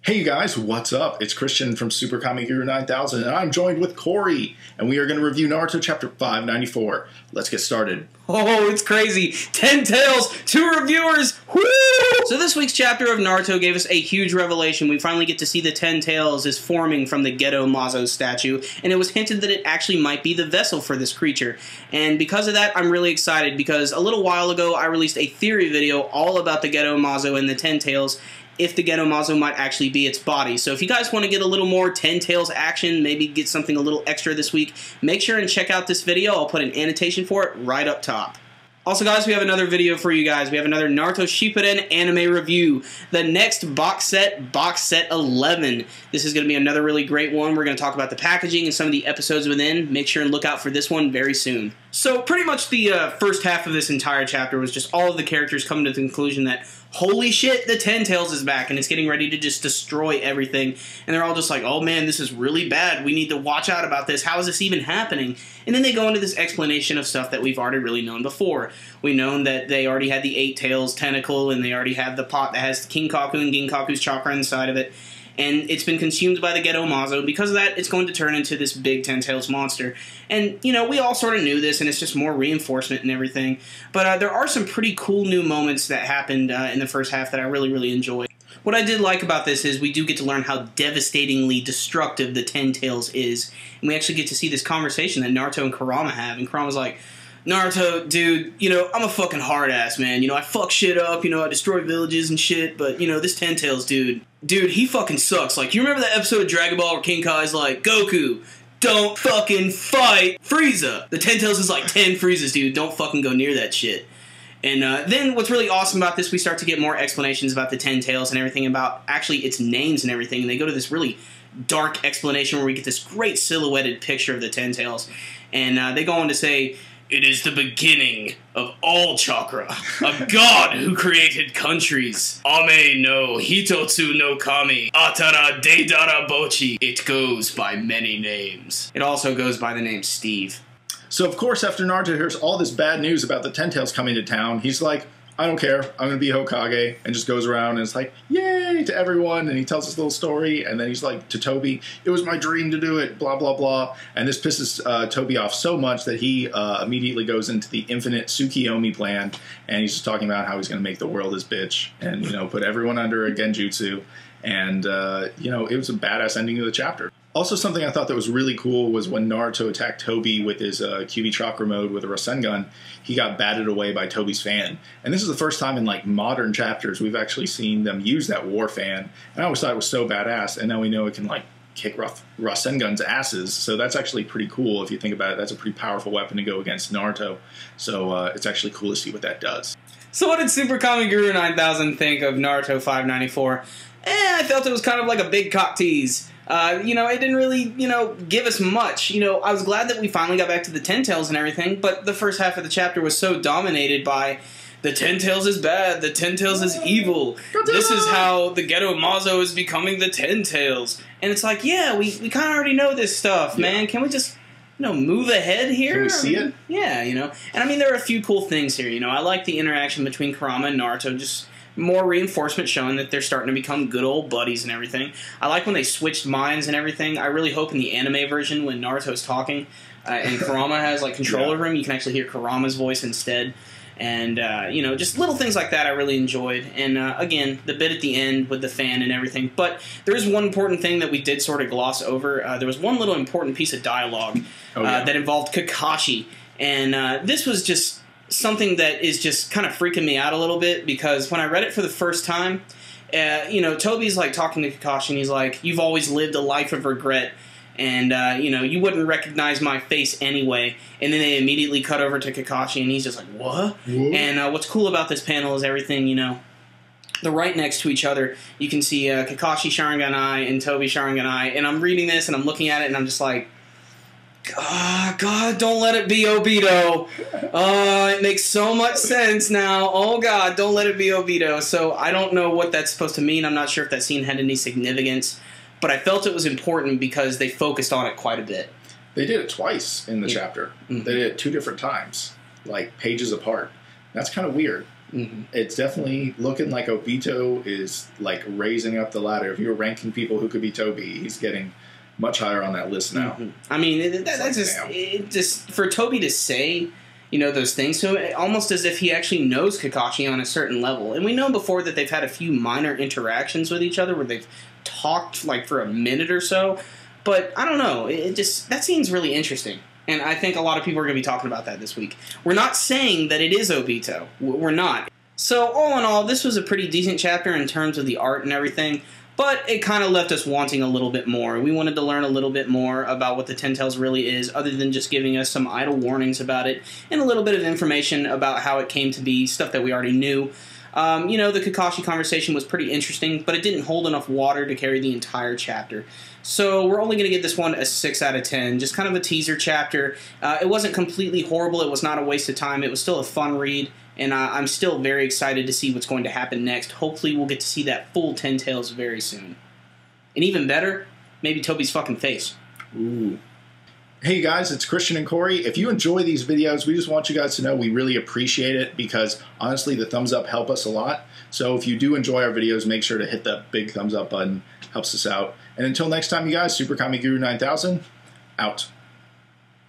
Hey you guys, what's up? It's Christian from SuperKamiGuru9000 and I'm joined with Corey and we are going to review Naruto chapter 594. Let's get started. Oh, it's crazy. 10 tales, 2 reviewers. Woo! So this week's chapter of Naruto gave us a huge revelation. We finally get to see the 10 tails is forming from the Ghetto Mazo statue, and it was hinted that it actually might be the vessel for this creature. And because of that, I'm really excited because a little while ago I released a theory video all about the Ghetto Mazo and the 10 tails, if the Ghetto Mazo might actually be its body. So if you guys want to get a little more 10 tails action, maybe get something a little extra this week, make sure and check out this video. I'll put an annotation for it right up top. Also guys, we have another video for you guys. We have another Naruto Shippuden anime review. The next box set 11. This is going to be another really great one. We're going to talk about the packaging and some of the episodes within. Make sure and look out for this one very soon. So pretty much the first half of this entire chapter was just all of the characters coming to the conclusion that holy shit, the 10 tails is back and it's getting ready to just destroy everything. And they're all just like, oh man, this is really bad. We need to watch out about this. How is this even happening? And then they go into this explanation of stuff that we've already really known before. We've known that they already had the 8 tails tentacle and they already have the pot that has Kinkaku and Ginkaku's chakra inside of it. And it's been consumed by the Ghetto Mazo. Because of that, it's going to turn into this big 10 tails monster. And, you know, we all sort of knew this, and it's just more reinforcement and everything. But there are some pretty cool new moments that happened in the first half that I really enjoyed. What I did like about this is we do get to learn how devastatingly destructive the 10 tails is. And we actually get to see this conversation that Naruto and Kurama have. And Kurama's like, Naruto, dude, you know, I'm a fucking hard ass, man. You know, I fuck shit up, you know, I destroy villages and shit, but, you know, this 10 tails dude, he fucking sucks. Like, you remember that episode of Dragon Ball where King Kai's like, Goku, don't fucking fight Frieza. The 10 tails is like 10 Friezas, dude. Don't fucking go near that shit. And then what's really awesome about this, we start to get more explanations about the 10 tails and everything, about actually its names and everything, and they go to this really dark explanation where we get this great silhouetted picture of the 10 tails. And they go on to say, it is the beginning of all chakra, a god who created countries. Ame no Hitotsu no Kami, Atara Deidara Bochi. It goes by many names. It also goes by the name Steve. So of course after Naruto hears all this bad news about the 10 tails coming to town, he's like, I don't care, I'm going to be Hokage, and just goes around and is like, yay, to everyone, and he tells his little story, and then he's like, to Tobi, it was my dream to do it, blah, blah, blah, and this pisses Tobi off so much that he immediately goes into the infinite Tsukiyomi plan, and he's just talking about how he's going to make the world his bitch, and, you know, put everyone under a genjutsu, and, you know, it was a badass ending of the chapter. Also, something I thought that was really cool was when Naruto attacked Tobi with his QB Chakra mode with a Rasengan, he got batted away by Tobi's fan. And this is the first time in, like, modern chapters we've actually seen them use that war fan. And I always thought it was so badass, and now we know it can, like, kick Rasengan's asses. So that's actually pretty cool if you think about it. That's a pretty powerful weapon to go against Naruto. So it's actually cool to see what that does. So what did SuperKamiGuru9000 think of Naruto 594? I felt it was kind of like a big cock tease. You know, it didn't really, you know, give us much. You know, I was glad that we finally got back to the 10 tails and everything, but the first half of the chapter was so dominated by the 10 tails is bad, the 10 tails is evil, this is how the Ghetto Mazo is becoming the 10 tails. And it's like, yeah, we kind of already know this stuff, man. Can we just, you know, move ahead here? Can we see it? Yeah, you know. And I mean, there are a few cool things here, you know. I like the interaction between Kurama and Naruto, just more reinforcement showing that they're starting to become good old buddies and everything. I like when they switched minds and everything. I really hope in the anime version when Naruto's talking and Kurama has like control over him, you can actually hear Kurama's voice instead. And, you know, just little things like that I really enjoyed. And, again, the bit at the end with the fan and everything. But there is one important thing that we did sort of gloss over. There was one little important piece of dialogue that involved Kakashi. And this was just something that is just kind of freaking me out a little bit, because when I read it for the first time, you know, Tobi's like talking to Kakashi and he's like, you've always lived a life of regret, and, you know, you wouldn't recognize my face anyway. And then they immediately cut over to Kakashi and he's just like, what? And what's cool about this panel is everything, you know, they're right next to each other. You can see Kakashi Sharingan-ai and Tobi Sharingan-ai, and I'm reading this and I'm looking at it and I'm just like, God, don't let it be Obito. It makes so much sense now. Oh, God, don't let it be Obito. So I don't know what that's supposed to mean. I'm not sure if that scene had any significance. But I felt it was important because they focused on it quite a bit. They did it twice in the chapter. They did it 2 different times, like pages apart. That's kind of weird. It's definitely looking like Obito is like raising up the ladder. If you were ranking people who could be Tobi, he's getting much higher on that list now. I mean, that's just for Tobi to say, you know, those things. So almost as if he actually knows Kakashi on a certain level. And we know before that they've had a few minor interactions with each other where they've talked like for a minute or so. But I don't know. That seems really interesting. And I think a lot of people are going to be talking about that this week. We're not saying that it is Obito. We're not. So all in all, this was a pretty decent chapter in terms of the art and everything. But it kind of left us wanting a little bit more. We wanted to learn a little bit more about what the Ten Tails really is, other than just giving us some idle warnings about it, and a little bit of information about how it came to be, stuff that we already knew. You know, the Kakashi conversation was pretty interesting, but it didn't hold enough water to carry the entire chapter. So we're only going to give this one a 6 out of 10, just kind of a teaser chapter. It wasn't completely horrible. It was not a waste of time. It was still a fun read. And I'm still very excited to see what's going to happen next. Hopefully we'll get to see that full Ten Tails very soon. And even better, maybe Tobi's fucking face. Ooh. Hey guys, it's Christian and Corey. If you enjoy these videos, we just want you guys to know we really appreciate it because honestly the thumbs up help us a lot. So if you do enjoy our videos, make sure to hit that big thumbs up button. Helps us out. And until next time, you guys, SuperKamiGuru9000, out.